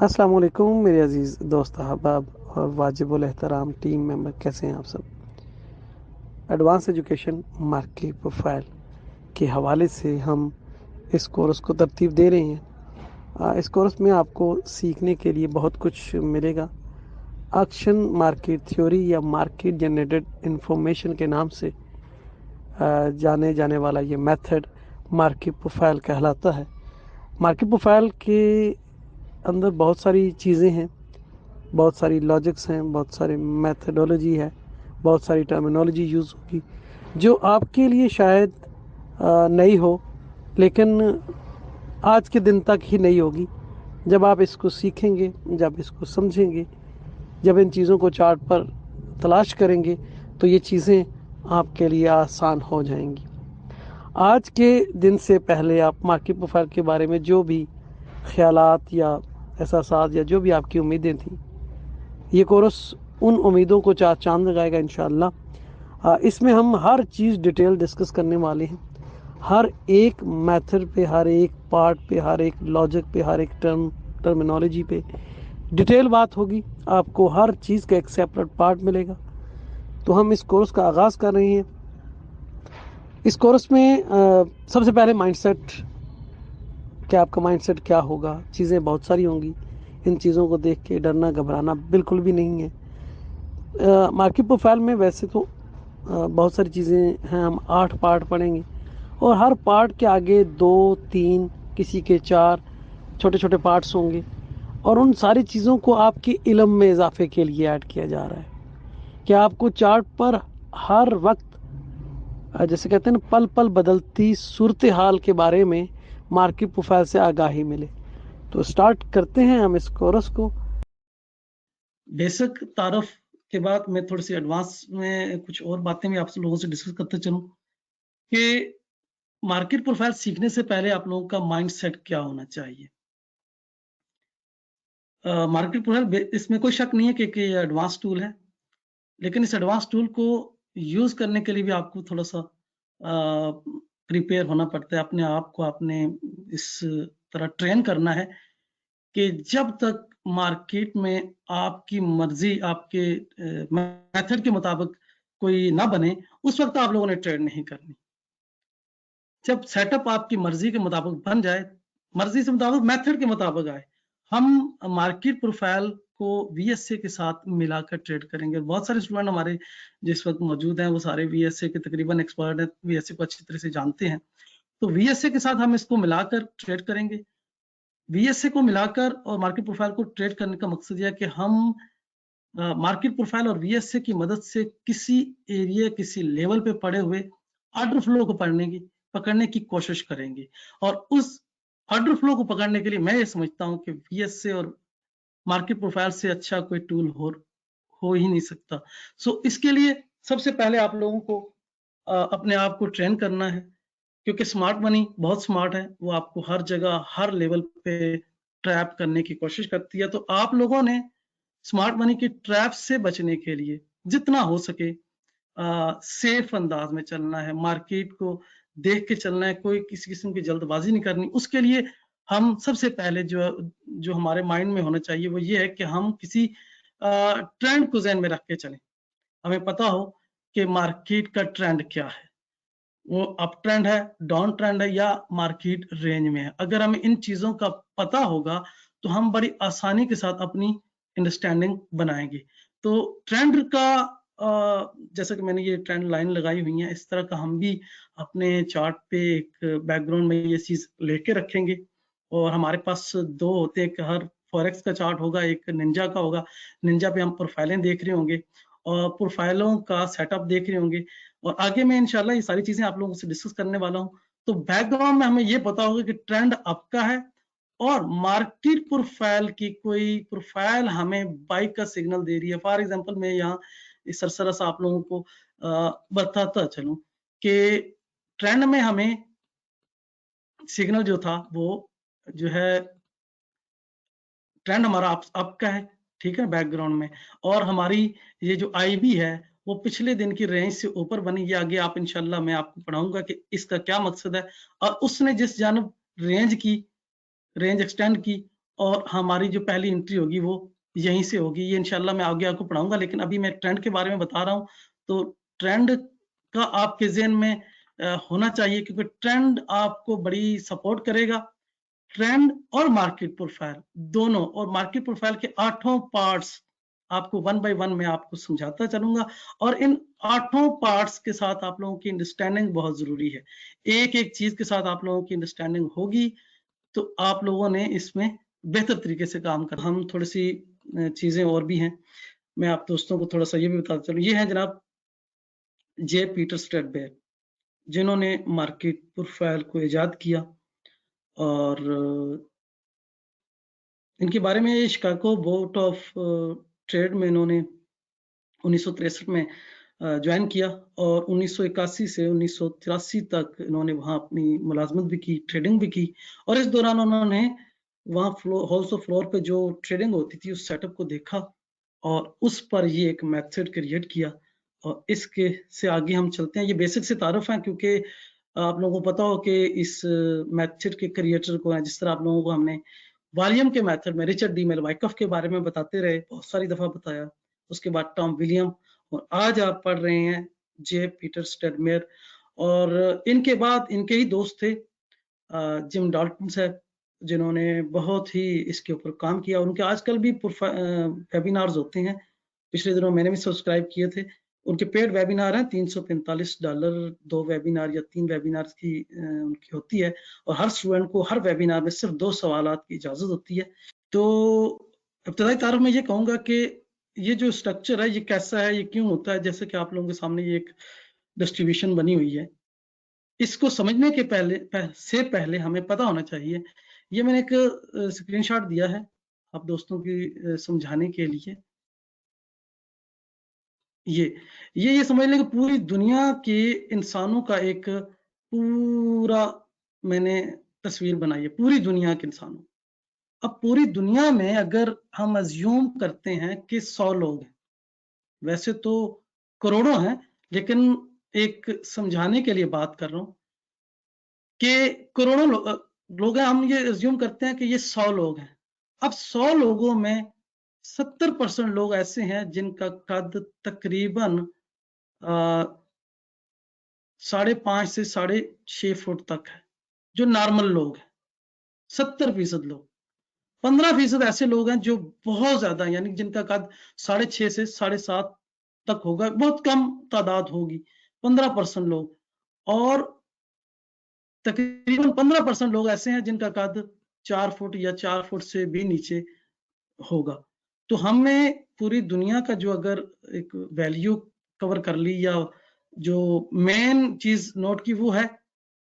अस्सलाम वालेकुम मेरे अज़ीज़ दोस्त अहबाब और वाजिबुल एहतराम टीम मेंबर, कैसे हैं आप सब। एडवांस एजुकेशन मार्केट प्रोफाइल के हवाले से हम इस कोर्स को तरतीब दे रहे हैं। इस कोर्स में आपको सीखने के लिए बहुत कुछ मिलेगा। एक्शन मार्केट थ्योरी या मार्केट जनरेटेड इंफॉर्मेशन के नाम से जाने जाने वाला ये मेथड मार्केट प्रोफाइल कहलाता है। मार्केट प्रोफाइल के अंदर बहुत सारी चीज़ें हैं, बहुत सारी लॉजिक्स हैं, बहुत सारी मेथडोलॉजी है, बहुत सारी टर्मिनोलॉजी यूज़ होगी जो आपके लिए शायद नई हो, लेकिन आज के दिन तक ही नहीं होगी। जब आप इसको सीखेंगे, जब इसको समझेंगे, जब इन चीज़ों को चार्ट पर तलाश करेंगे तो ये चीज़ें आपके लिए आसान हो जाएंगी। आज के दिन से पहले आप मार्केट प्रोफाइल के बारे में जो भी ख्यालात या एहसासात या जो भी आपकी उम्मीदें थी, ये कोर्स उन उम्मीदों को चार चांद लगाएगा इंशाअल्लाह। इसमें हम हर चीज़ डिटेल डिस्कस करने वाले हैं। हर एक मेथड पे, हर एक पार्ट पे, हर एक लॉजिक पे, हर एक टर्मिनोलॉजी पे डिटेल बात होगी। आपको हर चीज़ का एक सेपरेट पार्ट मिलेगा। तो हम इस कोर्स का आगाज़ कर रहे हैं। इस कोर्स में सबसे पहले माइंडसेट, कि आपका माइंडसेट क्या होगा। चीज़ें बहुत सारी होंगी, इन चीज़ों को देख के डरना घबराना बिल्कुल भी नहीं है। मार्केट प्रोफाइल में वैसे तो बहुत सारी चीज़ें हैं। हम 8 पार्ट पढ़ेंगे और हर पार्ट के आगे 2, 3, किसी के 4 छोटे छोटे पार्ट्स होंगे और उन सारी चीज़ों को आपके इल्म में इजाफे के लिए ऐड किया जा रहा है कि आपको चार्ट पर हर वक्त, जैसे कहते हैं ना, पल पल बदलती सूरत हाल के बारे में मार्केट प्रोफाइल से आगाही मिले। तो स्टार्ट करते हैं हम इस कोर्स को। बेसिक तारफ के बाद मैं थोड़ी सी एडवांस में कुछ और बातें भी आप लोगों से डिस्कस करते चलूं कि मार्केट प्रोफाइल सीखने से पहले आप लोगों का माइंडसेट क्या होना चाहिए। मार्केट प्रोफाइल, इसमें कोई शक नहीं है कि एडवांस टूल है, लेकिन इस एडवांस टूल को यूज करने के लिए भी आपको थोड़ा सा प्रिपेयर होना पड़ता है। अपने आप को आपने इस तरह ट्रेन करना है कि जब तक मार्केट में आपकी मर्जी, आपके मेथड के मुताबिक कोई ना बने, उस वक्त आप लोगों ने ट्रेड नहीं करनी। जब सेटअप आपकी मर्जी के मुताबिक बन जाए, मर्जी से मुताबिक मेथड के मुताबिक आए, हम मार्केट प्रोफाइल को वीएसए के साथ मिलाकर ट्रेड करेंगे। बहुत सारे स्टूडेंट हमारे जिस वक्त मौजूद हैं वो सारे वीएसए के तकरीबन एक्सपर्ट हैं, वीएसए को अच्छी तरह से जानते हैं। तो वीएसए के साथ हम इसको मिलाकर ट्रेड करेंगे। वीएसए को मिलाकर और मार्केट प्रोफाइल को ट्रेड करने का मकसद यह है कि हम मार्केट प्रोफाइल और वीएसए की मदद से किसी एरिया, किसी लेवल पे पड़े हुए ऑर्डर फ्लो को पकड़ने की कोशिश करेंगे। और उस ऑर्डर फ्लो को पकड़ने के लिए मैं ये समझता हूँ कि वीएसए और मार्केट प्रोफाइल से अच्छा कोई टूल हो ही नहीं सकता। सो इसके लिए सबसे पहले आप लोगों को अपने आप को ट्रेन करना है, क्योंकि स्मार्ट मनी बहुत स्मार्ट है। वो आपको हर जगह, हर लेवल पे ट्रैप करने की कोशिश करती है। तो आप लोगों ने स्मार्ट मनी की ट्रैप से बचने के लिए जितना हो सके सेफ अंदाज में चलना है, मार्केट को देख के चलना है, कोई किसी किस्म की जल्दबाजी नहीं करनी। उसके लिए हम सबसे पहले जो हमारे माइंड में होना चाहिए वो ये है कि हम किसी ट्रेंड को ज़हन में रख के चलें। हमें पता हो कि मार्केट का ट्रेंड क्या है, वो अप ट्रेंड है, डाउन ट्रेंड है या मार्केट रेंज में है। अगर हमें इन चीज़ों का पता होगा तो हम बड़ी आसानी के साथ अपनी अंडरस्टैंडिंग बनाएंगे। तो ट्रेंड का जैसा कि मैंने ये ट्रेंड लाइन लगाई हुई है, इस तरह का हम भी अपने चार्ट पे एक बैकग्राउंड में ये चीज़ लेके रखेंगे। और हमारे पास 2 होते हैं, एक हर फॉरेक्स का चार्ट होगा, एक निंजा का होगा। निंजा पे हम प्रोफाइलें देख रहे होंगे और प्रोफाइलों का सेटअप देख रहे होंगे और आगे मैं इंशाल्लाह ये सारी चीजें आप लोगों से डिस्कस करने वाला हूं। तो बैकग्राउंड में हमें ये पता होगा कि ट्रेंड आपका है और मार्केट प्रोफाइल की कोई प्रोफाइल हमें बाई का सिग्नल दे रही है। फॉर एग्जांपल मैं यहाँ इस सरसरा सा आप लोगों को बताता चलूं कि ट्रेंड में हमें सिग्नल जो था वो जो है, ट्रेंड हमारा अप का है, ठीक है, बैकग्राउंड में। और हमारी ये जो आईबी है वो पिछले दिन की रेंज से ऊपर बनी। ये आगे आप इंशाल्लाह मैं आपको पढ़ाऊंगा कि इसका क्या मकसद है। और उसने जिस जानब रेंज एक्सटेंड की और हमारी जो पहली एंट्री होगी वो यहीं से होगी। ये इंशाल्लाह मैं आगे आपको पढ़ाऊँगा, लेकिन अभी मैं ट्रेंड के बारे में बता रहा हूँ। तो ट्रेंड का आपके ज़हन में होना चाहिए, क्योंकि ट्रेंड आपको बड़ी सपोर्ट करेगा। ट्रेंड और मार्केट प्रोफाइल दोनों, और मार्केट प्रोफाइल के 8 पार्ट्स आपको वन बाय वन मैं आपको समझाता चलूँगा, और इन 8 पार्ट्स के साथ आप लोगों की अंडरस्टैंडिंग बहुत ज़रूरी है। एक-एक चीज़ के साथ आप लोगों की अंडरस्टैंडिंग होगी, तो आप लोगों ने इसमें बेहतर तरीके से काम कर। हम थोड़ी-सी चीज़ें और भी हैं, मैं आप दोस्तों को थोड़ा-सा ये भी बताता चलूँ। ये है जनाब जे पीटर स्ट्रैटबैर, जिन्होंने मार्केट प्रोफाइल को इजाद किया, और इनके बारे में शिकागो बोर्ड ऑफ ट्रेड में इन्होंने 1963 में ज्वाइन किया, और 1981 से 1983 तक इन्होंने वहाँ अपनी मुलाजमत भी की, ट्रेडिंग भी की, और इस दौरान उन्होंने वहाँ हाउस ऑफ फ्लोर पे जो ट्रेडिंग होती थी उस सेटअप को देखा, और उस पर ये एक मेथड क्रिएट किया। और इसके से आगे हम चलते हैं। ये बेसिक से तारुफ है, क्योंकि आप लोगों को पता हो कि इस मेथड के क्रिएटर को है, जिस तरह आप लोगों को हमने वॉल्यूम के मेथड में रिचर्ड डी मेलवाइकफ के बारे में बताते रहे, बहुत सारी दफा बताया, उसके बाद टॉम विलियम, और आज आप पढ़ रहे हैं जे पीटर स्टैडमेयर। और इनके बाद इनके ही दोस्त थे जिम डॉल्टन साहब, जिन्होंने बहुत ही इसके ऊपर काम किया। उनके आजकल भी वेबिनार्स होते हैं, पिछले दिनों मैंने भी सब्सक्राइब किए थे। उनके पेड वेबिनार हैं, $345 2 वेबिनार या 3 वेबिनार की उनकी होती है, और हर स्टूडेंट को हर वेबिनार में सिर्फ 2 सवालात की इजाजत होती है। तो इब्तदाई तारुफ में ये कहूँगा कि ये जो स्ट्रक्चर है ये कैसा है, ये क्यों होता है, जैसे कि आप लोगों के सामने ये एक डिस्ट्रीब्यूशन बनी हुई है। इसको समझने के पहले हमें पता होना चाहिए। ये मैंने एक स्क्रीनशॉट दिया है आप दोस्तों की समझाने के लिए। ये समझ लें कि पूरी दुनिया के इंसानों का एक पूरा मैंने तस्वीर बनाई है, पूरी दुनिया के इंसानों। अब पूरी दुनिया में अगर हम अज्यूम करते हैं कि 100 लोग हैं, वैसे तो करोड़ों हैं, लेकिन एक समझाने के लिए बात कर रहा हूं कि करोड़ों लोग हैं। हम ये अज्यूम करते हैं कि ये 100 लोग हैं। अब 100 लोगों में 70% लोग ऐसे हैं जिनका कद तकरीबन 5.5 से 6.5 फुट तक है, जो नॉर्मल लोग हैं। 70% लोग, 15% ऐसे लोग हैं जो बहुत ज्यादा, यानी जिनका कद 6.5 से 7.5 तक होगा, बहुत कम तादाद होगी, 15% लोग। और तकरीबन 15% लोग ऐसे हैं जिनका कद 4 फुट या 4 फुट से भी नीचे होगा। तो हमने पूरी दुनिया का जो अगर एक वैल्यू कवर कर ली, या जो मेन चीज नोट की, वो है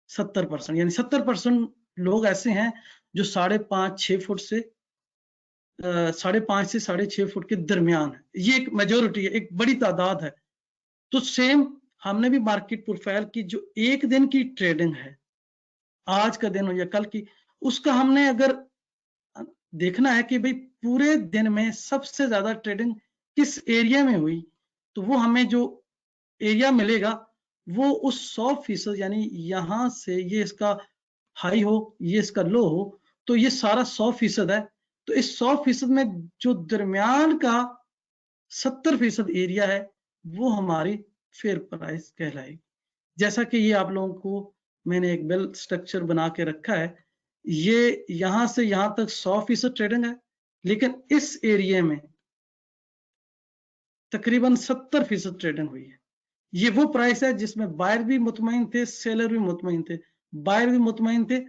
70%, यानी 70% लोग ऐसे हैं जो 5.5-6 फुट से 5.5 से 6.5 फुट के दरमियान है। ये एक मेजोरिटी है, एक बड़ी तादाद है। तो सेम हमने भी मार्केट प्रोफाइल की जो एक दिन की ट्रेडिंग है, आज का दिन हो या कल की, उसका हमने अगर देखना है कि भाई पूरे दिन में सबसे ज्यादा ट्रेडिंग किस एरिया में हुई, तो वो हमें जो एरिया मिलेगा वो उस 100%, यानी यहां से ये इसका हाई हो, ये इसका लो हो, तो ये सारा 100% है। तो इस 100% में जो दरमियान का 70% एरिया है, वो हमारी फेयर प्राइस कहलाएगी। जैसा कि ये आप लोगों को मैंने एक बेल स्ट्रक्चर बना के रखा है, ये यहां से यहां तक 100% ट्रेडिंग है, लेकिन इस एरिया में तकरीबन 70% ट्रेडिंग हुई है। ये वो प्राइस है जिसमें बायर भी मुतमईन थे, सेलर भी मुतमईन थे, बायर भी मुतमईन थे,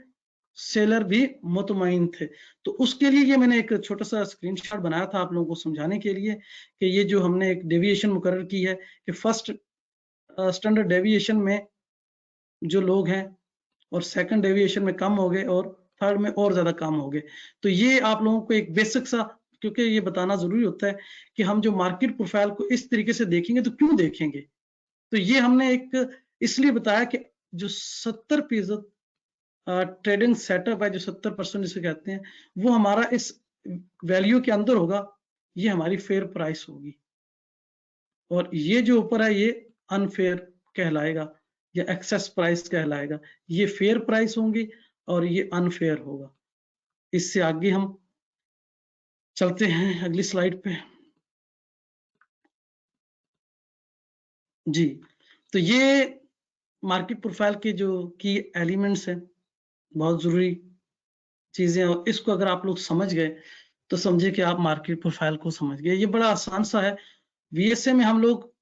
सेलर भी मुतमईन थे। तो उसके लिए ये मैंने एक छोटा सा स्क्रीनशॉट बनाया था आप लोगों को समझाने के लिए कि ये जो हमने एक डेविएशन मुकर्रर की है कि फर्स्ट स्टैंडर्ड डेविएशन में जो लोग हैं, और सेकंड डेविएशन में कम हो गए, और थर्ड में और ज्यादा कम हो गए। तो ये आप लोगों को एक बेसिक सा, क्योंकि ये बताना जरूरी होता है कि हम जो मार्केट प्रोफाइल को इस तरीके से देखेंगे तो क्यों देखेंगे। तो ये हमने एक इसलिए बताया कि जो 70% ट्रेडिंग सेटअप है, जो 70% जिसे कहते हैं, वो हमारा इस वैल्यू के अंदर होगा, ये हमारी फेयर प्राइस होगी। और ये जो ऊपर है ये अनफेयर कहलाएगा या एक्सेस प्राइस कहलाएगा। ये फेयर प्राइस होंगी और ये अनफेयर होगा। इससे आगे हम चलते हैं अगली स्लाइड पे। जी, तो ये मार्केट प्रोफाइल के जो की एलिमेंट्स हैं, बहुत जरूरी चीजें, और इसको अगर आप लोग समझ गए तो समझे कि आप मार्केट प्रोफाइल को समझ गए। ये बड़ा आसान सा है। वीएसए में हम लोग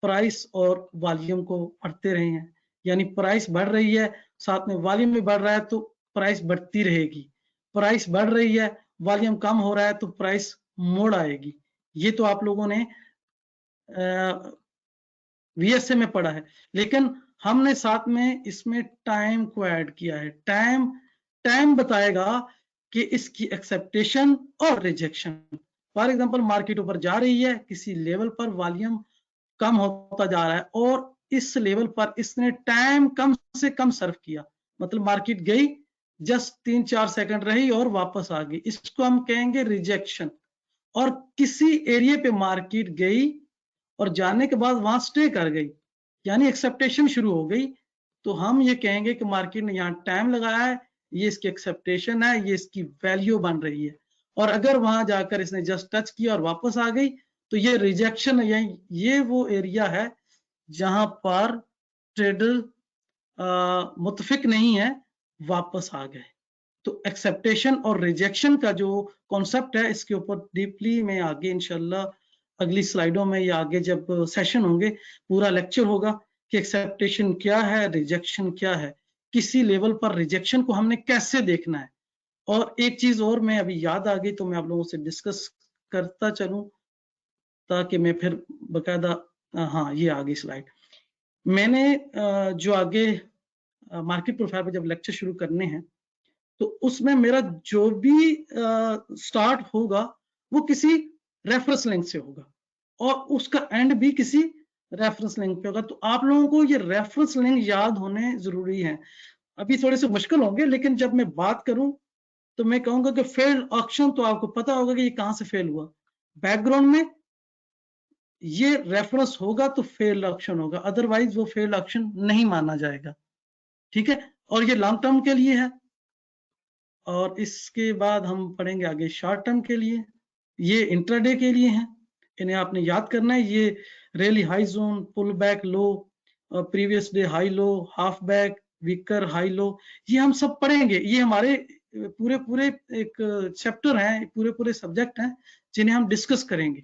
प्राइस और वॉल्यूम को पढ़ते रहे हैं, यानी प्राइस बढ़ रही है साथ में वॉल्यूम भी बढ़ रहा है तो प्राइस बढ़ती रहेगी, प्राइस बढ़ रही है वॉल्यूम कम हो रहा है तो प्राइस मोड़ आएगी। ये तो आप लोगों ने वीएसए में पढ़ा है, लेकिन हमने साथ में इसमें टाइम को ऐड किया है। टाइम बताएगा कि इसकी एक्सेप्टेशन और रिजेक्शन। फॉर एग्जांपल मार्केट ऊपर जा रही है, किसी लेवल पर वॉल्यूम कम होता जा रहा है और इस लेवल पर इसने टाइम कम से कम सर्व किया, मतलब मार्केट गई जस्ट 3-4 सेकंड रही और वापस आ गई, इसको हम कहेंगे रिजेक्शन। और किसी एरिया पे मार्केट गई और जाने के बाद वहां स्टे कर गई, यानी एक्सेप्टेशन शुरू हो गई, तो हम ये कहेंगे कि मार्केट ने यहाँ टाइम लगाया है, ये इसकी एक्सेप्टेशन है, ये इसकी वैल्यू बन रही है। और अगर वहां जाकर इसने जस्ट टच किया और वापस आ गई तो ये रिजेक्शन है। ये वो एरिया है जहां पर ट्रेडर मुतफिक नहीं है, वापस आ गए। तो एक्सेप्टेशन और रिजेक्शन का जो कॉन्सेप्ट है, इसके ऊपर डीपली मैं आगे इंशाल्लाह अगली स्लाइडों में या आगे जब सेशन होंगे पूरा लेक्चर होगा कि एक्सेप्टेशन क्या है, रिजेक्शन क्या है, किसी लेवल पर रिजेक्शन को हमने कैसे देखना है। और एक चीज और मैं अभी याद आ गई तो मैं आप लोगों से डिस्कस करता चलूं ताकि मैं फिर बकायदा, हाँ ये आ गई स्लाइड। मैंने जो आगे मार्केट प्रोफाइल पे जब लेक्चर शुरू करने हैं तो उसमें मेरा जो भी स्टार्ट होगा वो किसी रेफरेंस लिंक से होगा और उसका एंड भी किसी रेफरेंस लिंक पे होगा। तो आप लोगों को ये रेफरेंस लिंक याद होने जरूरी है। अभी थोड़े से मुश्किल होंगे, लेकिन जब मैं बात करूं तो मैं कहूंगा कि फेल्ड ऑक्शन तो आपको पता होगा कि ये कहां से फेल हुआ। बैकग्राउंड में ये रेफरेंस होगा तो फेल्ड ऑक्शन होगा, अदरवाइज वो फेल्ड ऑक्शन नहीं माना जाएगा। ठीक है, और ये लॉन्ग टर्म के लिए है। और इसके बाद हम पढ़ेंगे आगे शॉर्ट टर्म के लिए, ये इंट्राडे के लिए हैं, इन्हें आपने याद करना है। ये rally high zone, pull back low, previous day high low, half back, weaker high low, ये हम सब पढ़ेंगे। ये हमारे पूरे पूरे एक चैप्टर हैं, पूरे पूरे सब्जेक्ट हैं जिन्हें हम डिस्कस करेंगे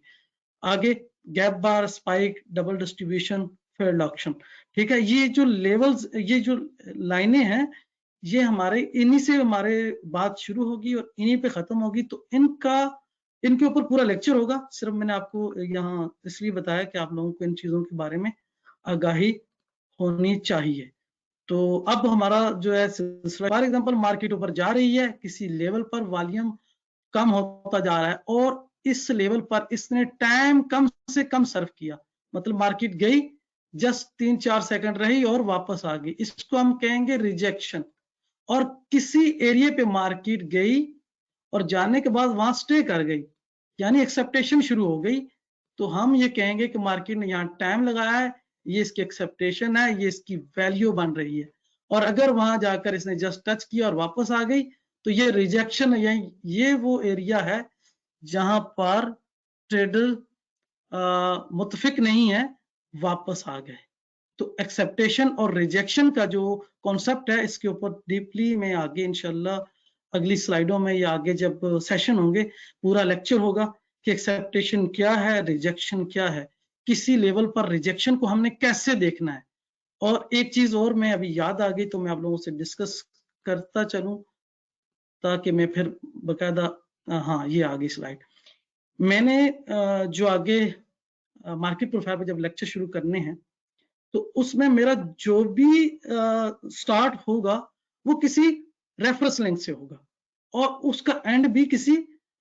आगे। Gap bar, spike, double distribution, failed auction. ठीक है, ये जो लेवल्स, ये जो लाइनें हैं, ये हमारे इन्हीं से हमारे बात शुरू होगी और इन्हीं पे खत्म होगी। तो इनके ऊपर पूरा लेक्चर होगा। सिर्फ मैंने आपको यहाँ इसलिए बताया कि आप लोगों को इन चीजों के बारे में आगाही होनी चाहिए। तो अब हमारा जो है सिलसिला, फॉर एग्जांपल मार्केट ऊपर जा रही है, किसी लेवल पर वॉल्यूम कम होता जा रहा है और इस लेवल पर इसने टाइम कम से कम सर्व किया, मतलब मार्केट गई जस्ट 3-4 सेकंड रही और वापस आ गई, इसको हम कहेंगे रिजेक्शन। और किसी एरिया पे मार्केट गई और जाने के बाद वहां स्टे कर गई, यानी एक्सेप्टेशन शुरू हो गई, तो हम ये कहेंगे कि मार्केट ने यहाँ टाइम लगाया है, ये इसकी एक्सेप्टेशन है, ये इसकी वैल्यू बन रही है। और अगर वहां जाकर इसने जस्ट टच किया और वापस आ गई तो ये रिजेक्शन है। ये वो एरिया है जहां पर ट्रेडर मुतफिक नहीं है, वापस आ गए। तो एक्सेप्टेशन और रिजेक्शन का जो कॉन्सेप्ट है, इसके ऊपर डीपली मैं आगे इंशाल्लाह अगली स्लाइडों में या आगे जब सेशन होंगे पूरा लेक्चर होगा कि एक्सेप्टेशन क्या है, रिजेक्शन क्या है, किसी लेवल पर रिजेक्शन को हमने कैसे देखना है। और एक चीज और मैं अभी याद आ गई तो मैं आप लोगों से डिस्कस करता चलूं ताकि मैं फिर बकायदा, हाँ ये आ गई स्लाइड। मैंने जो आगे मार्केट प्रोफाइल पे जब लेक्चर शुरू करने हैं तो उसमें मेरा जो भी स्टार्ट होगा वो किसी रेफरेंस लिंक से होगा और उसका एंड भी किसी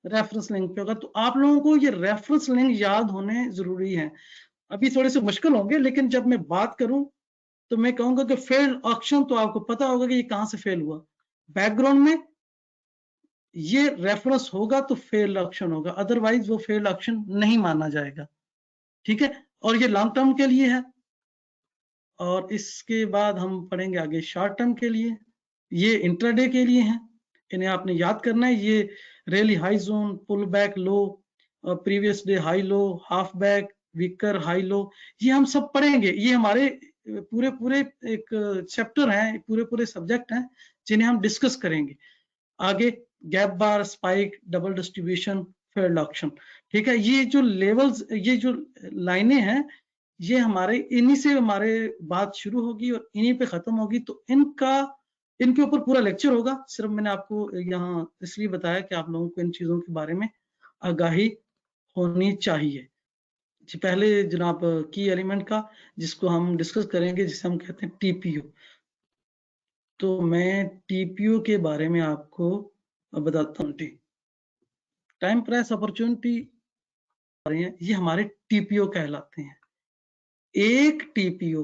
रेफरेंस लिंक पे होगा। तो आप लोगों को ये रेफरेंस लिंक याद होने जरूरी है। अभी थोड़े से मुश्किल होंगे, लेकिन जब मैं बात करूं तो मैं कहूंगा कि फेल्ड ऑक्शन तो आपको पता होगा कि ये कहां से फेल हुआ। बैकग्राउंड में ये रेफरेंस होगा तो फेल्ड ऑक्शन होगा, अदरवाइज वो फेल्ड ऑक्शन नहीं माना जाएगा। ठीक है, और ये लॉन्ग टर्म के लिए है। और इसके बाद हम पढ़ेंगे आगे शॉर्ट टर्म के लिए, ये इंट्राडे के लिए हैं, इन्हें आपने याद करना है। ये rally high zone, pull back low, previous day high low, half back, weaker high low, ये हम सब पढ़ेंगे। ये हमारे पूरे पूरे एक चैप्टर हैं, पूरे पूरे सब्जेक्ट हैं जिन्हें हम डिस्कस करेंगे आगे। Gap bar, spike, double distribution, failed auction, ठीक है। ये जो लेवल्स, ये जो लाइनें हैं, ये हमारे इन्हीं से हमारे बात शुरू होगी और इन्हीं पे खत्म होगी। तो इनके ऊपर पूरा लेक्चर होगा। सिर्फ मैंने आपको यहाँ इसलिए बताया कि आप लोगों को इन चीजों के बारे में आगाही होनी चाहिए। पहले जनाब की एलिमेंट का जिसको हम डिस्कस करेंगे, जिसे हम कहते हैं टीपीयू। तो मैं टीपीयू के बारे में आपको बताता हूँ। टाइम प्राइस अपॉर्चुनिटी, ये हमारे टीपीओ कहलाते हैं। एक टीपीओ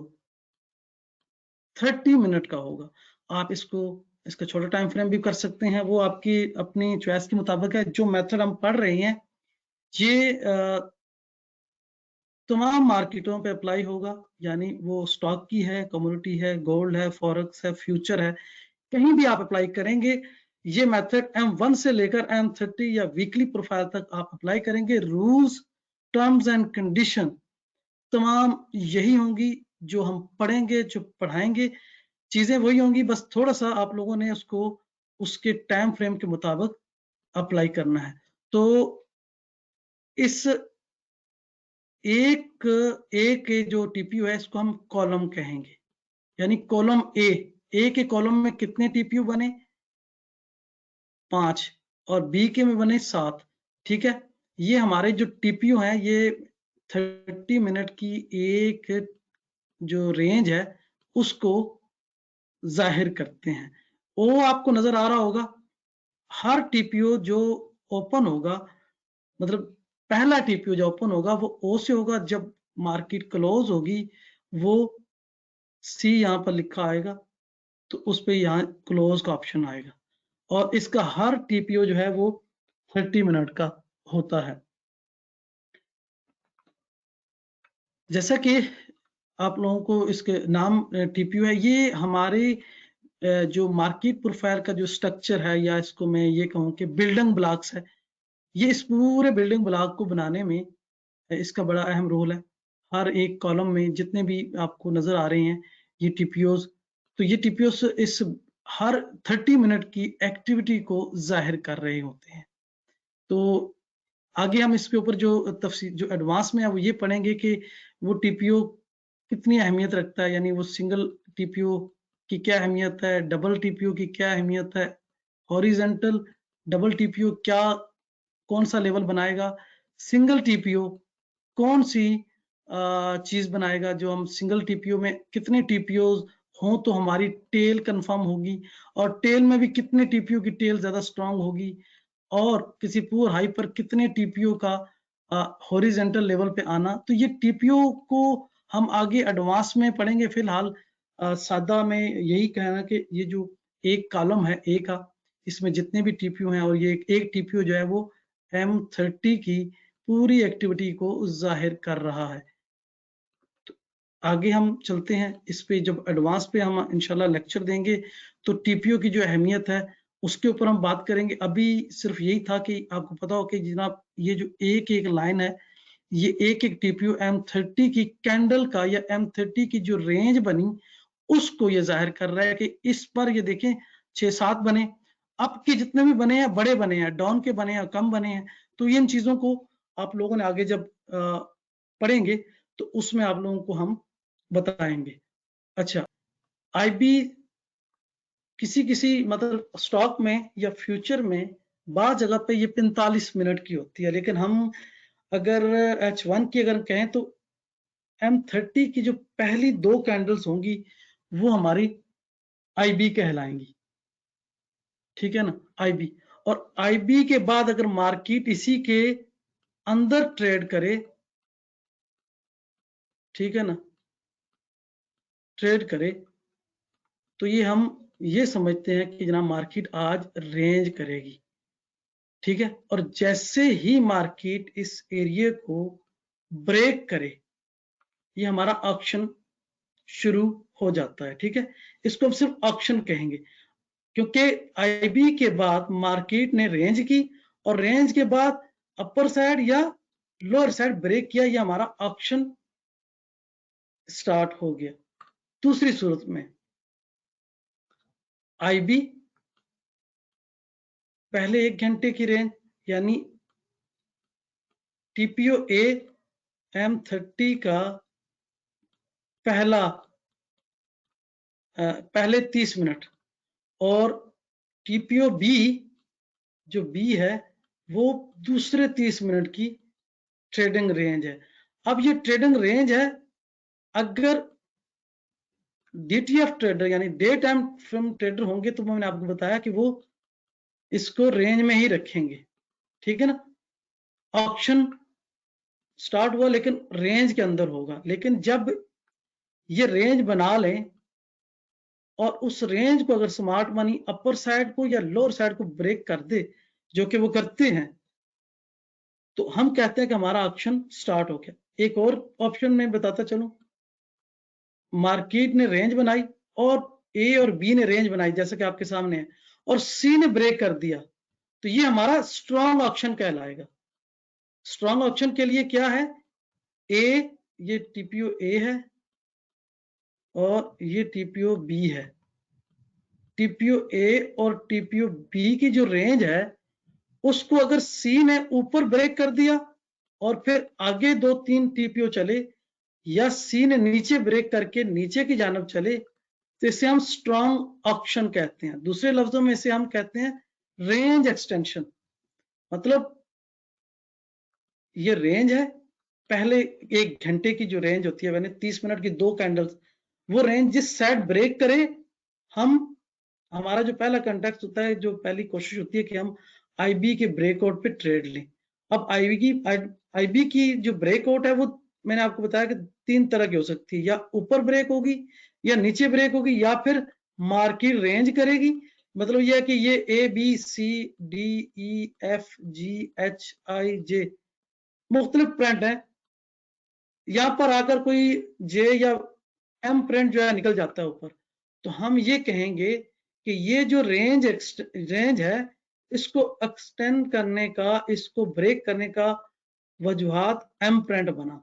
30 मिनट का होगा। आप इसका छोटा टाइम फ्रेम भी कर सकते हैं, वो आपकी अपनी चॉइस के मुताबिक है। जो मेथड हम पढ़ रहे हैं ये तमाम मार्केटों पे अप्लाई होगा, यानी वो स्टॉक की है, कमोडिटी है, गोल्ड है, फॉरेक्स है, फ्यूचर है, कहीं भी आप अप्लाई करेंगे ये मेथड M1 से लेकर M30 या वीकली प्रोफाइल तक आप अप्लाई करेंगे। रूल्स, टर्म्स एंड कंडीशन तमाम यही होंगी जो हम पढ़ेंगे, जो पढ़ाएंगे, चीजें वही होंगी, बस थोड़ा सा आप लोगों ने उसको उसके टाइम फ्रेम के मुताबिक अप्लाई करना है। तो इस एक जो टीपीयू है इसको हम कॉलम कहेंगे, यानी कॉलम ए के कॉलम में कितने टीपीयू बने? 5, और बी के में बने 7, ठीक है। ये हमारे जो टीपीयू हैं ये 30 मिनट की एक जो रेंज है उसको जाहिर करते हैं। वो आपको नजर आ रहा होगा। हर टीपीयू जो ओपन होगा, मतलब पहला टीपीयू जो ओपन होगा वो ओ से होगा, जब मार्केट क्लोज होगी वो सी यहाँ पर लिखा आएगा, तो उस पे यहाँ क्लोज का ऑप्शन आएगा। और इसका हर टीपीयू जो है वो 30 मिनट का होता है। जैसा कि आप लोगों को इसके नाम टीपीयू है, ये हमारे जो मार्केट प्रोफाइल का जो स्ट्रक्चर है, या इसको मैं ये कहूँ कि बिल्डिंग ब्लॉक्स है, ये इस पूरे बिल्डिंग ब्लॉक को बनाने में इसका बड़ा अहम रोल है। हर एक कॉलम में जितने भी आपको नजर आ रहे हैं ये टीपीओज, तो ये टीपीओज इस हर 30 मिनट की एक्टिविटी को जाहिर कर रहे होते हैं। तो आगे हम इसके ऊपर जो तफसील जो एडवांस में है वो ये पढ़ेंगे कि वो टीपीओ कितनी अहमियत रखता है, यानी वो सिंगल टीपीओ की क्या अहमियत है, डबल टीपीओ की क्या अहमियत है, हॉरिजेंटल डबल टीपीओ क्या कौन सा लेवल बनाएगा, सिंगल टीपीओ कौन सी चीज बनाएगा, जो हम सिंगल टीपीओ में कितने टीपीओ हों तो हमारी टेल कंफर्म होगी, और टेल में भी कितने टीपीओ की टेल ज्यादा स्ट्रांग होगी, और किसी पुअर हाई पर कितने टीपीओ का हॉरिजेंटल लेवल पे आना। तो ये टीपीओ को हम आगे एडवांस में पढ़ेंगे। फिलहाल सादा में यही कहना कि ये जो एक कॉलम है ए का, इसमें जितने भी टीपीओ हैं, और ये एक टीपीओ जो है वो M30 की पूरी एक्टिविटी को जाहिर कर रहा है। तो आगे हम चलते हैं इस पे, जब एडवांस पे हम इंशाल्लाह लेक्चर देंगे तो टीपीओ की जो अहमियत है उसके ऊपर हम बात करेंगे। अभी सिर्फ यही था कि आपको पता हो कि जनाब ये जो एक एक लाइन है, ये एक एक टीपीयू M30 की कैंडल का या M30 की जो रेंज बनी उसको ये जाहिर कर रहा है कि इस पर ये देखें 6-7 बने, अप के जितने भी बने हैं बड़े बने हैं, डाउन के बने हैं कम बने हैं। तो इन चीजों को आप लोगों ने आगे जब पढ़ेंगे तो उसमें आप लोगों को हम बताएंगे। अच्छा, आईबी किसी मतलब स्टॉक में या फ्यूचर में बात जगह पे ये 45 मिनट की होती है, लेकिन हम अगर H1 की अगर कहें तो M30 की जो पहली 2 कैंडल्स होंगी वो हमारी आईबी कहलाएंगी, ठीक है ना, आईबी। और आईबी के बाद अगर मार्केट इसी के अंदर ट्रेड करे, ठीक है ना, ट्रेड करे, तो ये हम ये समझते हैं कि जनाब मार्केट आज रेंज करेगी, ठीक है। और जैसे ही मार्केट इस एरिया को ब्रेक करे, ये हमारा ऑक्शन शुरू हो जाता है, ठीक है। इसको हम सिर्फ ऑक्शन कहेंगे, क्योंकि आईबी के बाद मार्केट ने रेंज की और रेंज के बाद अपर साइड या लोअर साइड ब्रेक किया, ये हमारा ऑक्शन स्टार्ट हो गया। दूसरी सूरत में आईबी पहले 1 घंटे की रेंज यानी टीपीओ ए M30 का पहले 30 मिनट और टीपीओ बी जो बी है वो दूसरे 30 मिनट की ट्रेडिंग रेंज है। अब ये ट्रेडिंग रेंज है, अगर डीटीएफ ट्रेडर यानी डे टाइम फ्रेम ट्रेडर होंगे तो मैंने आपको बताया कि वो इसको रेंज में ही रखेंगे, ठीक है ना। ऑप्शन स्टार्ट हुआ लेकिन रेंज के अंदर होगा, लेकिन जब ये रेंज बना लें और उस रेंज को अगर स्मार्ट मनी अपर साइड को या लोअर साइड को ब्रेक कर दे, जो कि वो करते हैं, तो हम कहते हैं कि हमारा ऑप्शन स्टार्ट हो गया। एक और ऑप्शन में बताता चलूं, मार्केट ने रेंज बनाई और ए और बी ने रेंज बनाई जैसे कि आपके सामने है, और सी ने ब्रेक कर दिया, तो ये हमारा स्ट्रॉन्ग ऑप्शन कहलाएगा। स्ट्रॉन्ग ऑप्शन के लिए क्या है, ए ये टीपीओ ए है और ये टीपीओ बी है। टीपीओ ए और टीपीओ बी की जो रेंज है उसको अगर सी ने ऊपर ब्रेक कर दिया और फिर आगे 2-3 टीपीओ चले, या सी ने नीचे ब्रेक करके नीचे की जानब चले, तो इसे हम स्ट्रॉन्ग ऑप्शन कहते हैं। दूसरे लफ्जों में इसे हम कहते हैं रेंज एक्सटेंशन। मतलब ये रेंज है, पहले 1 घंटे की जो रेंज होती है मैंने 30 मिनट की 2 कैंडल्स, वो रेंज जिस साइड ब्रेक करे, हमारा जो पहला कंटेक्ट होता है, जो पहली कोशिश होती है कि हम आईबी के ब्रेकआउट पे ट्रेड लें। अब आईबी की जो ब्रेकआउट है वो मैंने आपको बताया कि 3 तरह की हो सकती है, या ऊपर ब्रेक होगी, या नीचे ब्रेक होगी, या फिर मार्केट रेंज करेगी। मतलब यह है कि ये A B C D E F G H I J मुख्तलिफ प्रिंट है, यहां पर आकर कोई जे या एम प्रिंट जो है निकल जाता है ऊपर, तो हम ये कहेंगे कि ये जो रेंज है, इसको एक्सटेंड करने का, इसको ब्रेक करने का वजूहात एम प्रिंट बना,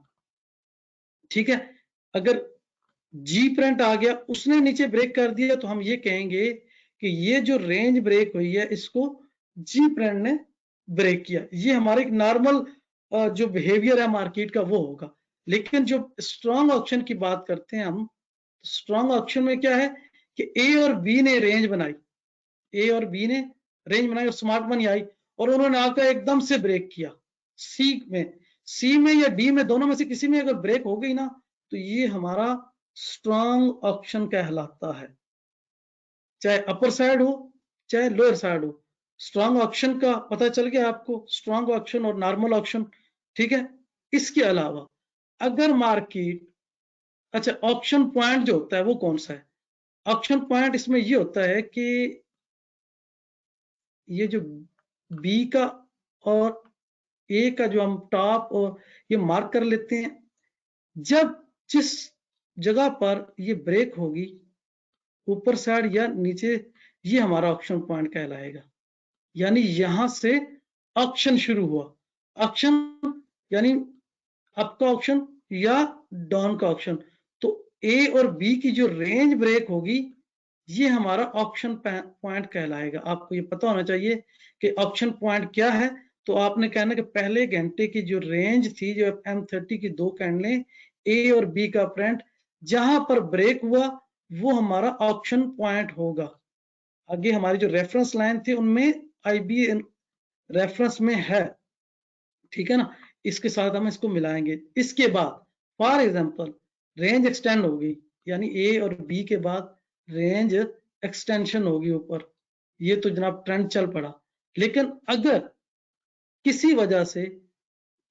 ठीक है। अगर जी प्रिंट आ गया, उसने नीचे ब्रेक कर दिया, तो हम ये कहेंगे कि ये जो रेंज ब्रेक हुई है इसको जी प्रिंट ने ब्रेक किया। ये हमारे एक नॉर्मल जो बिहेवियर है मार्केट का वो होगा। लेकिन जो स्ट्रॉन्ग ऑप्शन की बात करते हैं हम, स्ट्रॉन्ग ऑप्शन में क्या है कि ए और बी ने रेंज बनाई, ए और बी ने रेंज बनाई और स्मार्ट मनी आई और उन्होंने आकर एकदम से ब्रेक किया। सी में या डी में, दोनों में से किसी में अगर ब्रेक हो गई ना, तो ये हमारा स्ट्रॉन्ग ऑप्शन कहलाता है, चाहे अपर साइड हो चाहे लोअर साइड हो। स्ट्रॉन्ग ऑप्शन का पता चल गया आपको, स्ट्रॉन्ग ऑप्शन और नॉर्मल ऑप्शन, ठीक है। इसके अलावा अगर मार्केट, अच्छा ऑप्शन पॉइंट जो होता है वो कौन सा है, ऑप्शन पॉइंट इसमें ये होता है कि ये जो बी का और ए का जो हम टॉप और ये मार्क कर लेते हैं, जब जिस जगह पर ये ब्रेक होगी ऊपर साइड या नीचे, ये हमारा ऑप्शन पॉइंट कहलाएगा। यानी यहां से ऑप्शन शुरू हुआ, ऑप्शन यानी अप का ऑप्शन या डाउन का ऑप्शन, तो ए और बी की जो रेंज ब्रेक होगी ये हमारा ऑप्शन पॉइंट कहलाएगा। आपको ये पता होना चाहिए कि ऑप्शन पॉइंट क्या है। तो आपने कहना कि पहले घंटे की जो रेंज थी, जो M30 की 2 कैंडलें ए और बी का प्रिंट जहां पर ब्रेक हुआ वो हमारा ऑप्शन पॉइंट होगा। आगे हमारी जो रेफरेंस लाइन थी उनमें आईबी रेफरेंस में है, ठीक है ना। इसके साथ हम इसको मिलाएंगे। इसके बाद फॉर एग्जांपल रेंज एक्सटेंड होगी, यानी ए और बी के बाद रेंज एक्सटेंशन होगी ऊपर, ये तो जनाब ट्रेंड चल पड़ा। लेकिन अगर किसी वजह से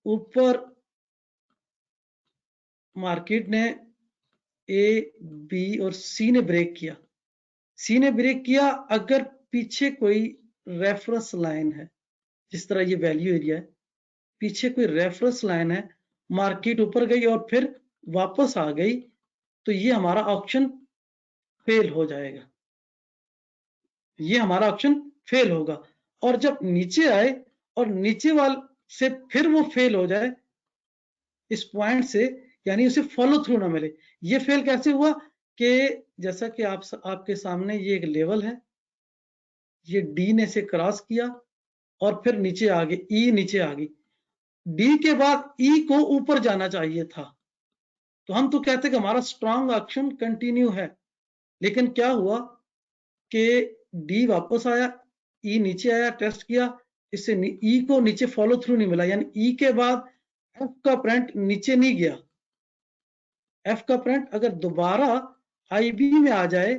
ऊपर मार्केट ने ए बी और सी ने ब्रेक किया, सी ने ब्रेक किया, अगर पीछे कोई रेफरेंस लाइन है, जिस तरह ये वैल्यू एरिया है, पीछे कोई रेफरेंस लाइन है, मार्केट ऊपर गई और फिर वापस आ गई, तो ये हमारा ऑप्शन फेल हो जाएगा, ये हमारा ऑप्शन फेल होगा। और जब नीचे आए और नीचे वाल से फिर वो फेल हो जाए इस पॉइंट से, यानी उसे फॉलो थ्रू ना मिले। ये फेल कैसे हुआ कि जैसा कि आपके सामने ये एक लेवल है, ये डी ने से क्रॉस किया और फिर नीचे आ गई, ई नीचे आ गई, डी के बाद ई को ऊपर जाना चाहिए था, तो हम तो कहते कि हमारा स्ट्रांग ऑप्शन कंटिन्यू है। लेकिन क्या हुआ कि डी वापस आया, ई नीचे आया, टेस्ट किया, इससे ई को नीचे फॉलो थ्रू नहीं मिला, यानी ई के बाद एफ का प्रिंट नीचे नहीं गया। एफ का प्रिंट अगर दोबारा आईबी में आ जाए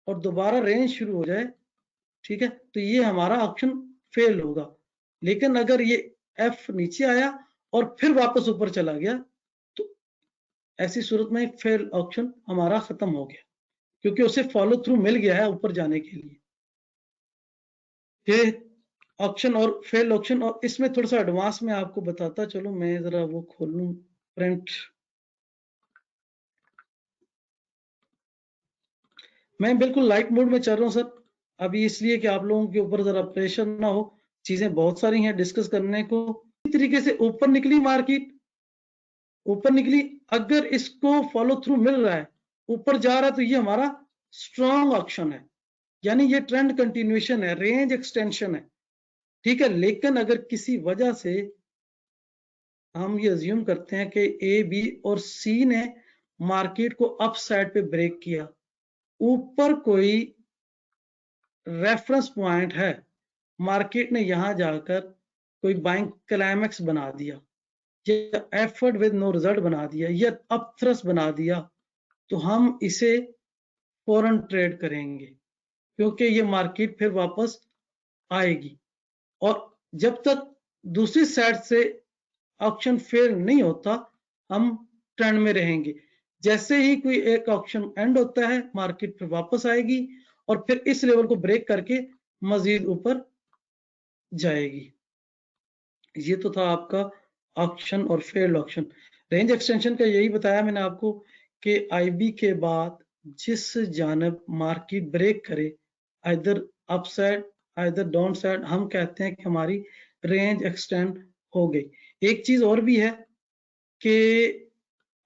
और दोबारा रेंज शुरू हो जाए, ठीक है, तो ये हमारा ऑप्शन फेल होगा। लेकिन अगर ये एफ नीचे आया और फिर वापस ऊपर चला गया, तो ऐसी सूरत में फेल ऑप्शन हमारा खत्म हो गया, क्योंकि उसे फॉलो थ्रू मिल गया है ऊपर जाने के लिए। ये ऑप्शन और फेल ऑप्शन, और इसमें थोड़ा सा एडवांस में आपको बताता चलो, मैं जरा वो खोल लूं प्रिंट। मैं बिल्कुल लाइट मोड में चल रहा हूं सर अभी, इसलिए कि आप लोगों के ऊपर जरा प्रेशर ना हो, चीजें बहुत सारी हैं डिस्कस करने को। इस तरीके से ऊपर निकली मार्केट, ऊपर निकली, अगर इसको फॉलो थ्रू मिल रहा है, ऊपर जा रहा है, तो ये हमारा स्ट्रॉन्ग ऑप्शन है, यानी ये ट्रेंड कंटिन्यूएशन है, रेंज एक्सटेंशन है, ठीक है। लेकिन अगर किसी वजह से हम ये अज्यूम करते हैं कि ए, बी और सी ने मार्केट को अप साइड पे ब्रेक किया, ऊपर कोई रेफरेंस पॉइंट है, मार्केट ने यहां जाकर कोई बाइंग क्लाइमेक्स बना दिया, या एफर्ट विद नो रिजल्ट बना दिया, या अप थ्रस्ट बना दिया, तो हम इसे फौरन ट्रेड करेंगे, क्योंकि ये मार्केट फिर वापस आएगी। और जब तक दूसरी साइड से ऑप्शन फेल नहीं होता, हम ट्रेंड में रहेंगे। जैसे ही कोई एक ऑप्शन एंड होता है, मार्केट फिर वापस आएगी और फिर इस लेवल को ब्रेक करके मजीद ऊपर जाएगी। ये तो था आपका ऑप्शन और फेल्ड ऑप्शन। रेंज एक्सटेंशन का यही बताया मैंने आपको कि आईबी के बाद जिस जानब मार्केट ब्रेक करे, either upside either down side, हम कहते हैं कि हमारी रेंज एक्सटेंड हो गई। एक चीज और भी है कि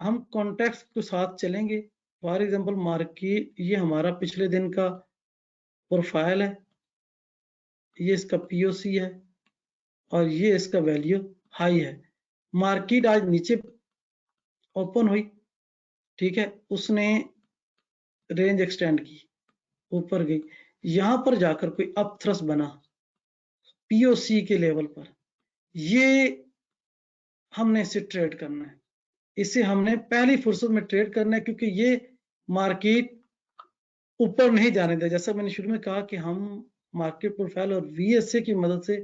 हम कॉन्टेक्स्ट के साथ चलेंगे। फॉर एग्जांपल मार्केट, ये हमारा पिछले दिन का प्रोफाइल है, ये इसका पीओसी है और ये इसका वैल्यू हाई है। मार्केट आज नीचे ओपन हुई, ठीक है, उसने रेंज एक्सटेंड की, ऊपर गई, यहां पर जाकर कोई अप थ्रस्ट बना पीओसी के लेवल पर, ये हमने इसे ट्रेड करना है, इसे हमने पहली फुर्सत में ट्रेड करना है, क्योंकि ये मार्केट ऊपर नहीं जाने दे। जैसा मैंने शुरू में कहा कि हम मार्केट प्रोफाइल और वीएसए की मदद से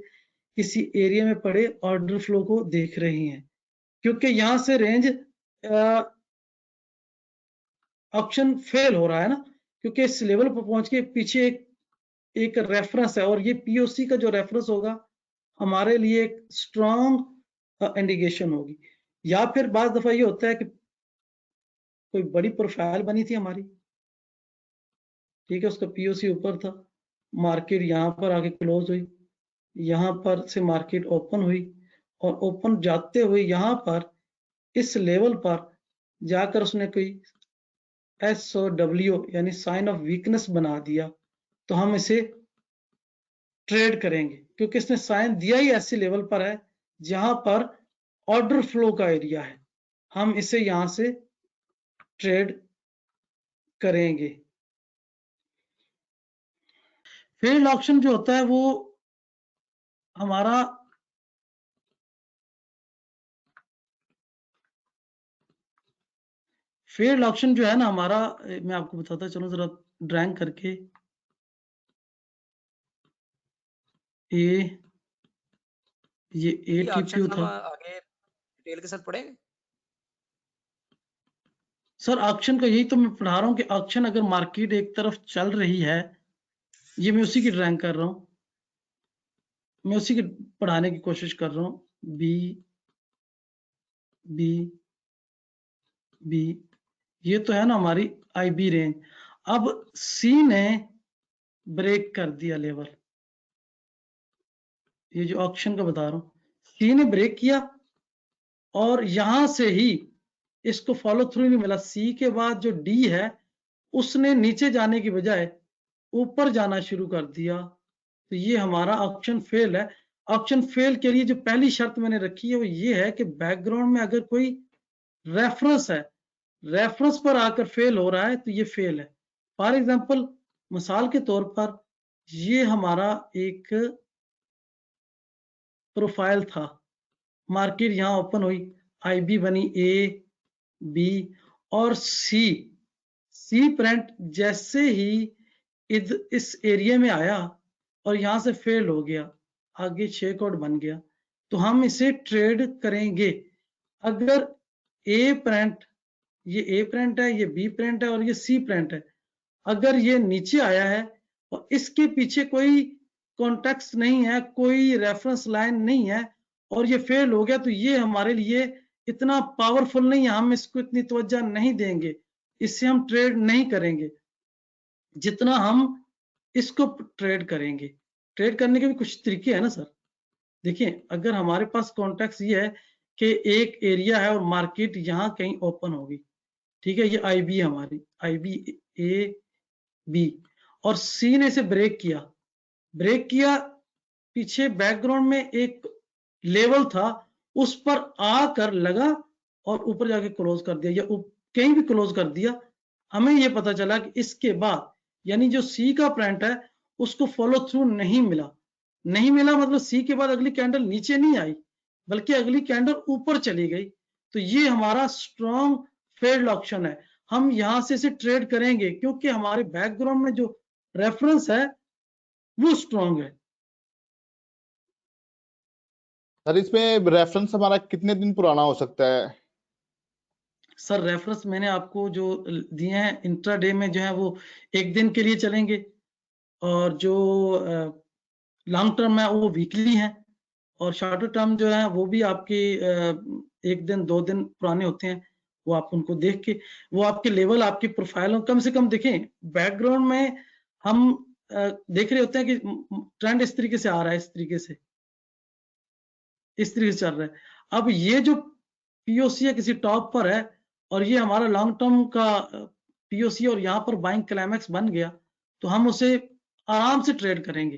किसी एरिया में पड़े ऑर्डर फ्लो को देख रहे हैं, क्योंकि यहां से रेंज ऑप्शन फेल हो रहा है ना, क्योंकि इस लेवल पर पहुंच के पीछे एक रेफरेंस है, और ये पीओसी का जो रेफरेंस होगा हमारे लिए एक स्ट्रॉन्ग इंडिकेशन होगी। या फिर बात दफा ये होता है कि कोई बड़ी प्रोफाइल बनी थी हमारी, ठीक है, उसका पीओसी ऊपर था, मार्केट यहां पर आके क्लोज हुई, यहां पर से मार्केट ओपन हुई, और ओपन जाते हुए यहां पर इस लेवल पर जाकर उसने कोई एस और डब्ल्यू यानी साइन ऑफ वीकनेस बना दिया, तो हम इसे ट्रेड करेंगे, क्योंकि इसने साइन दिया ही ऐसे लेवल पर है जहां पर ऑर्डर फ्लो का एरिया है, हम इसे यहां से ट्रेड करेंगे। फेल्ड ऑप्शन जो होता है वो हमारा फेल्ड ऑप्शन जो है ना हमारा, मैं आपको बताता चलो जरा ड्रैग करके, ये ए टीपीयू था आगे डिटेल के साथ पढ़ेंगे सर। ऑप्शन का यही तो मैं पढ़ा रहा हूँ कि ऑप्शन अगर मार्केट एक तरफ चल रही है, ये मैं उसी की ड्रैग कर रहा हूँ, मैं उसी की पढ़ाने की कोशिश कर रहा हूँ। बी बी बी, ये तो है ना हमारी आईबी रेंज। अब सी ने ब्रेक कर दिया लेवल, ये जो ऑक्शन का बता रहा हूँ, सी ने ब्रेक किया और यहां से ही इसको फॉलो थ्रू नहीं मिला। सी के बाद जो डी है उसने नीचे जाने की बजाय ऊपर जाना शुरू कर दिया, तो ये हमारा ऑक्शन फेल है। ऑक्शन फेल के लिए जो पहली शर्त मैंने रखी है वो ये है कि बैकग्राउंड में अगर कोई रेफरेंस है, रेफरेंस पर आकर फेल हो रहा है तो ये फेल है। फॉर एग्जांपल, मिसाल के तौर पर ये हमारा एक प्रोफाइल था, मार्केट यहां ओपन हुई, आईबी बनी, ए बी और सी। सी प्रिंट जैसे ही इस एरिया में आया और यहां से फेल हो गया, आगे चेक आउट बन गया, तो हम इसे ट्रेड करेंगे। अगर ए प्रिंट, ये ए प्रिंट है, ये बी प्रिंट है और ये सी प्रिंट है, अगर ये नीचे आया है और इसके पीछे कोई कॉन्टेक्स्ट नहीं है, कोई रेफरेंस लाइन नहीं है और ये फेल हो गया, तो ये हमारे लिए इतना पावरफुल नहीं है, हम इसको इतनी तवज्जो नहीं देंगे, इससे हम ट्रेड नहीं करेंगे जितना हम इसको ट्रेड करेंगे। ट्रेड करने के भी कुछ तरीके हैं ना सर। देखिए, अगर हमारे पास कॉन्टेक्स्ट ये है कि एक एरिया है और मार्केट यहाँ कहीं ओपन होगी, ठीक है, ये आईबी हमारी, आईबी ए बी, और सी ने इसे ब्रेक किया, पीछे बैकग्राउंड में एक लेवल था, उस पर आकर लगा और ऊपर जाके क्लोज कर दिया, या कहीं भी क्लोज कर दिया, हमें यह पता चला कि इसके बाद यानी जो सी का प्रिंट है उसको फॉलो थ्रू नहीं मिला। नहीं मिला मतलब सी के बाद अगली कैंडल नीचे नहीं आई बल्कि अगली कैंडल ऊपर चली गई, तो ये हमारा स्ट्रॉन्ग फेल्ड ऑप्शन है। हम यहां से इसे ट्रेड करेंगे क्योंकि हमारे बैकग्राउंड में जो रेफरेंस है वो स्ट्रॉन्ग है। सर इसमें रेफरेंस हमारा कितने दिन पुराना हो सकता है? सर रेफरेंस मैंने आपको जो दिए हैं इंट्राडे में जो है वो एक दिन के लिए चलेंगे, और जो लॉन्ग टर्म है वो वीकली है, और शॉर्टर टर्म जो है वो भी आपके एक दिन 2 दिन पुराने होते हैं। वो आप उनको देख के, वो आपके लेवल, आपकी प्रोफाइल कम से कम देखें। बैकग्राउंड में हम देख रहे होते हैं कि ट्रेंड इस तरीके से आ रहा है, इस तरीके से चल रहा है। अब ये जो पीओसी है किसी टॉप पर है और ये हमारा लॉन्ग टर्म का पीओसी और यहाँ पर बाइंग क्लाइमैक्स बन गया, तो हम उसे आराम से ट्रेड करेंगे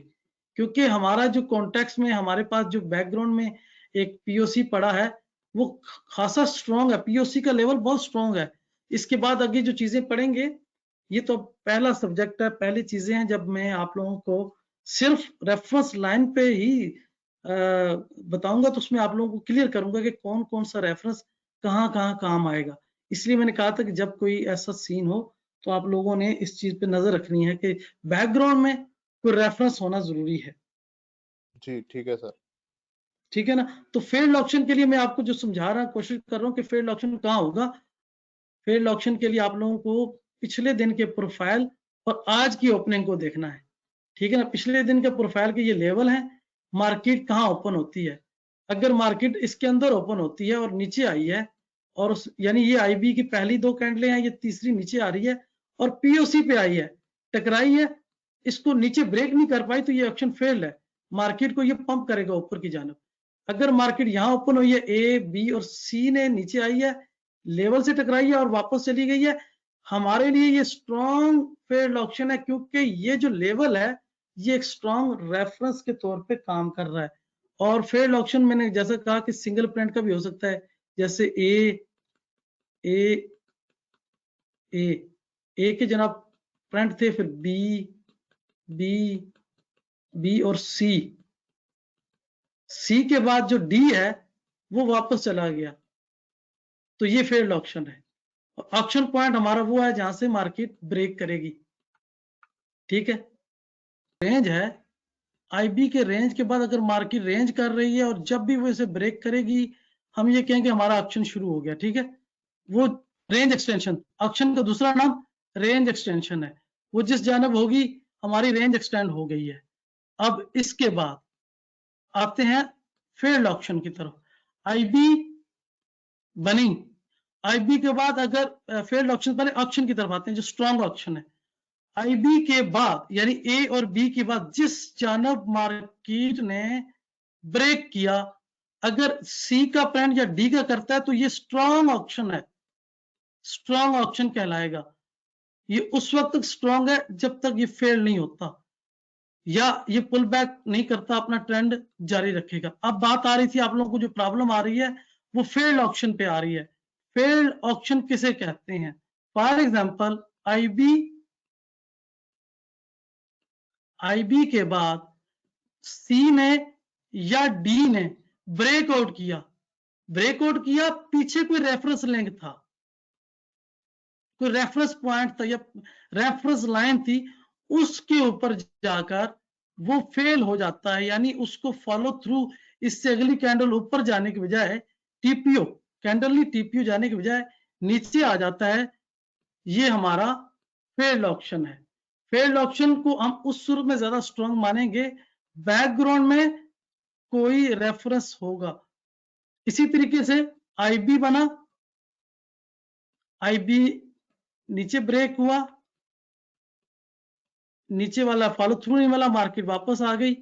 क्योंकि हमारा जो कॉन्टेक्स्ट में हमारे पास जो बैकग्राउंड में एक पीओसी पड़ा है वो खासा स्ट्रॉन्ग है, पीओसी का लेवल बहुत स्ट्रॉन्ग है। इसके बाद आगे जो चीजें पढ़ेंगे, ये तो पहला सब्जेक्ट है, पहली चीजें हैं। जब मैं आप लोगों को सिर्फ रेफरेंस लाइन पे ही बताऊंगा तो उसमें आप लोगों को क्लियर करूंगा कि कौन कौन सा रेफरेंस कहाँ कहाँ काम आएगा। इसलिए मैंने कहा था कि जब कोई ऐसा सीन हो तो आप लोगों ने इस चीज पे नजर रखनी है कि बैकग्राउंड में कोई रेफरेंस होना जरूरी है। जी ठीक है सर। ठीक है ना। तो फेल्ड ऑप्शन के लिए मैं आपको जो समझा रहा हूँ, कोशिश कर रहा हूँ कि फेल्ड ऑप्शन कहाँ होगा। फेल्ड ऑप्शन के लिए आप लोगों को पिछले दिन के प्रोफाइल और आज की ओपनिंग को देखना है। ठीक है ना। पिछले दिन के प्रोफाइल के ये लेवल है, मार्केट कहाँ ओपन होती है। अगर मार्केट इसके अंदर ओपन होती है और नीचे आई है, और यानी ये आईबी की पहली 2 कैंडलें हैं, ये तीसरी नीचे आ रही है और पीओसी पे आई है, टकराई है, इसको नीचे ब्रेक नहीं कर पाई, तो ये ऑप्शन फेल्ड है। मार्केट को ये पंप करेगा ऊपर की जानब। अगर मार्केट यहाँ ओपन हुई है, ए बी और सी ने नीचे आई है, लेवल से टकराई है और वापस चली गई है, हमारे लिए ये स्ट्रॉन्ग फेल्ड ऑप्शन है क्योंकि ये जो लेवल है ये एक स्ट्रॉन्ग रेफरेंस के तौर पे काम कर रहा है। और फेल्ड ऑप्शन मैंने जैसा कहा कि सिंगल प्रिंट का भी हो सकता है, जैसे ए के जनाब प्रिंट थे, फिर बी और सी के बाद जो डी है वो वापस चला गया, तो ये फेल्ड ऑप्शन है। ऑप्शन पॉइंट हमारा वो है जहां से मार्केट ब्रेक करेगी। ठीक है। रेंज है, आईबी के रेंज के बाद अगर मार्केट रेंज कर रही है और जब भी वो इसे ब्रेक करेगी, हम ये कहेंगे हमारा ऑप्शन शुरू हो गया। ठीक है। वो रेंज एक्सटेंशन, ऑप्शन का दूसरा नाम रेंज एक्सटेंशन है। वो जिस जानब होगी हमारी रेंज एक्सटेंड हो गई है। अब इसके बाद आते हैं फेल्ड ऑप्शन की तरफ। आईबी बनी, आईबी के बाद अगर फेल्ड ऑप्शन, पहले ऑप्शन की तरफ आते हैं जो स्ट्रॉन्ग ऑप्शन है। आईबी के बाद यानी ए और बी के बाद जिस जानब मार्केट ने ब्रेक किया, अगर सी का प्रिंट या डी का करता है तो ये स्ट्रॉन्ग ऑप्शन है, स्ट्रॉन्ग ऑप्शन कहलाएगा। ये उस वक्त तक स्ट्रॉन्ग है जब तक ये फेल नहीं होता या ये पुल बैक नहीं करता, अपना ट्रेंड जारी रखेगा। अब बात आ रही थी आप लोगों को जो प्रॉब्लम आ रही है वो फेल्ड ऑप्शन पे आ रही है। फेल्ड ऑप्शन किसे कहते हैं? फॉर एग्जांपल आईबी के बाद सी ने या डी ने ब्रेकआउट किया, पीछे कोई रेफरेंस लिंक था, कोई रेफरेंस पॉइंट था या रेफरेंस लाइन थी, उसके ऊपर जाकर वो फेल हो जाता है, यानी उसको फॉलो थ्रू, इससे अगली कैंडल ऊपर जाने की बजाय टीपीओ कैंडल नहीं, टीपीओ जाने की बजाय नीचे आ जाता है, ये हमारा फेल्ड ऑप्शन है। फेल्ड ऑप्शन को हम उस सूरत में ज्यादा स्ट्रॉन्ग मानेंगे बैकग्राउंड में कोई रेफरेंस होगा। इसी तरीके से आईबी बना, आईबी नीचे ब्रेक हुआ, नीचे वाला फॉलो थ्रू नहीं वाला, मार्केट वापस आ गई,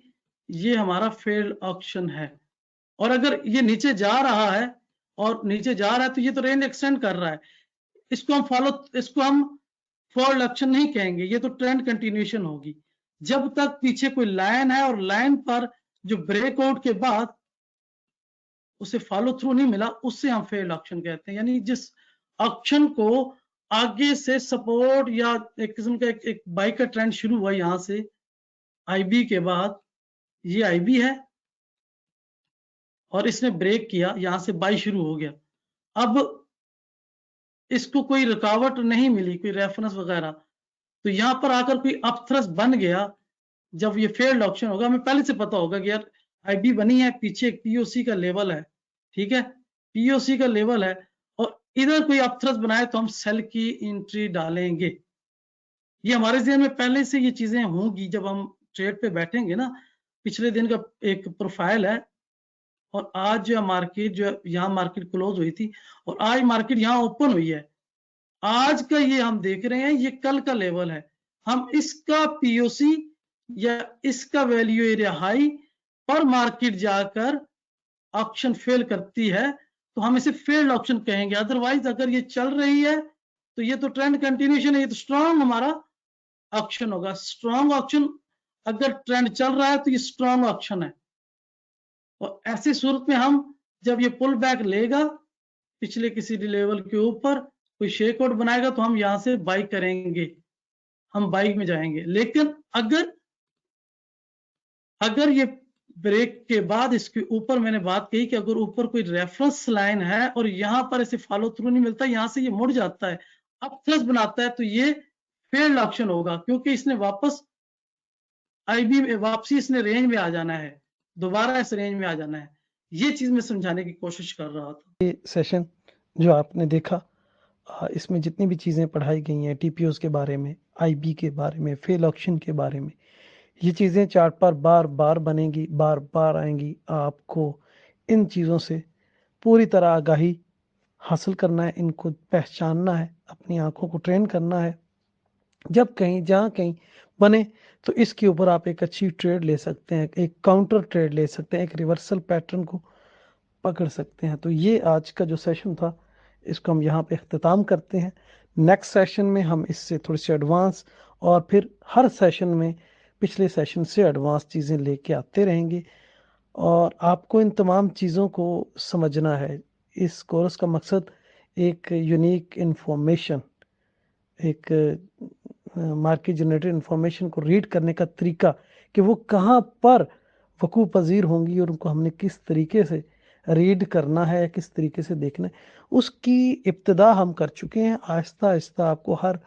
ये हमारा फेल्ड ऑप्शन है। और अगर ये नीचे जा रहा है और नीचे जा रहा है तो ये तो रेंज एक्सटेंड कर रहा है, इसको हम फॉल्ट ऑप्शन नहीं कहेंगे, ये तो ट्रेंड कंटिन्यूएशन होगी। जब तक पीछे कोई लाइन है और लाइन पर जो ब्रेकआउट के बाद उसे फॉलो थ्रू नहीं मिला, उससे हम फेल्ड ऑप्शन कहते हैं। यानी जिस ऑप्शन को आगे से सपोर्ट या एक किस्म का एक बाई का ट्रेंड शुरू हुआ यहां से आईबी के बाद, ये आईबी है और इसने ब्रेक किया, यहां से बाई शुरू हो गया, अब इसको कोई रुकावट नहीं मिली, कोई रेफरेंस वगैरह, तो यहां पर आकर कोई अपथ्रस्ट बन गया, जब ये फेल्ड ऑप्शन होगा, हमें पहले से पता होगा कि यार आईबी बनी है, पीछे एक पीओसी का लेवल है, ठीक है, पीओसी का लेवल है और इधर कोई अपथ्रस्ट बनाए तो हम सेल की एंट्री डालेंगे। ये हमारे ज़हन में पहले से ये चीजें होंगी, जब हम ट्रेड पे बैठेंगे ना, पिछले दिन का एक प्रोफाइल है और आज जो मार्केट, जो यहाँ मार्केट क्लोज हुई थी और आज मार्केट यहाँ ओपन हुई है, आज का ये हम देख रहे हैं, ये कल का लेवल है, हम इसका पीओसी या इसका वैल्यू एरिया हाई पर मार्केट जाकर ऑप्शन फेल करती है तो हम इसे फेल्ड ऑप्शन कहेंगे। अदरवाइज अगर ये चल रही है तो ये तो ट्रेंड कंटिन्यूएशन है, ये तो स्ट्रॉन्ग हमारा ऑप्शन होगा। स्ट्रॉन्ग ऑप्शन अगर ट्रेंड चल रहा है तो ये स्ट्रॉन्ग ऑप्शन है, और ऐसी सूरत में हम जब ये पुल बैक लेगा पिछले किसी लेवल के ऊपर, कोई शेक आउट बनाएगा तो हम यहां से बाई करेंगे, हम बाई में जाएंगे। लेकिन अगर ये ब्रेक के बाद इसके ऊपर, मैंने बात कही कि अगर ऊपर कोई रेफरेंस लाइन है और यहां पर इसे फॉलो थ्रू नहीं मिलता, यहां से ये मुड़ जाता है, अपथ्रस्ट बनाता है, तो ये फेल्ड ऑप्शन होगा, क्योंकि इसने वापस आईबी में वापसी, इसने रेंज में आ जाना है, दोबारा इस रेंज में आ जाना है। ये चीज मैं समझाने की कोशिश कर रहा था। ये सेशन जो आपने देखा, इसमें जितनी भी चीज़ें पढ़ाई गई हैं, टीपीओस के बारे में, आईबी के बारे में, फेल ऑप्शन के बारे में, ये चीज़ें चार्ट पर बार बार बनेंगी, बार बार आएंगी। आपको इन चीज़ों से पूरी तरह आगाही हासिल करना है, इनको पहचानना है, अपनी आंखों को ट्रेन करना है। जब कहीं जहाँ कहीं बने तो इसके ऊपर आप एक अच्छी ट्रेड ले सकते हैं, एक काउंटर ट्रेड ले सकते हैं, एक रिवर्सल पैटर्न को पकड़ सकते हैं। तो ये आज का जो सेशन था, इसको हम यहाँ पे अख्तिताम करते हैं। नेक्स्ट सेशन में हम इससे थोड़ी सी एडवांस, और फिर हर सेशन में पिछले सेशन से एडवांस चीज़ें लेके आते रहेंगे, और आपको इन तमाम चीज़ों को समझना है। इस कोर्स का मकसद एक यूनिक इन्फॉर्मेशन, एक मार्केट जनरेटेड इन्फॉर्मेशन को रीड करने का तरीका, कि वो कहाँ पर वकू पजीर होंगी और उनको हमने किस तरीके से रीड करना है, किस तरीके से देखना है, उसकी इब्तिदा हम कर चुके हैं। आहिस्ता आहिस्ता आपको हर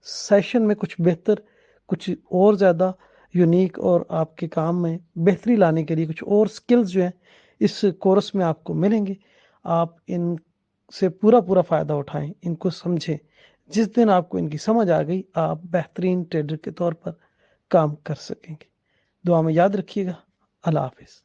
सेशन में कुछ बेहतर, कुछ और ज़्यादा यूनिक और आपके काम में बेहतरी लाने के लिए कुछ और स्किल्स जो हैं इस कोर्स में आपको मिलेंगे। आप इनसे पूरा फ़ायदा उठाएं, इनको समझें। जिस दिन आपको इनकी समझ आ गई, आप बेहतरीन ट्रेडर के तौर पर काम कर सकेंगे। दुआ में याद रखिएगा। अल्लाह हाफिज़।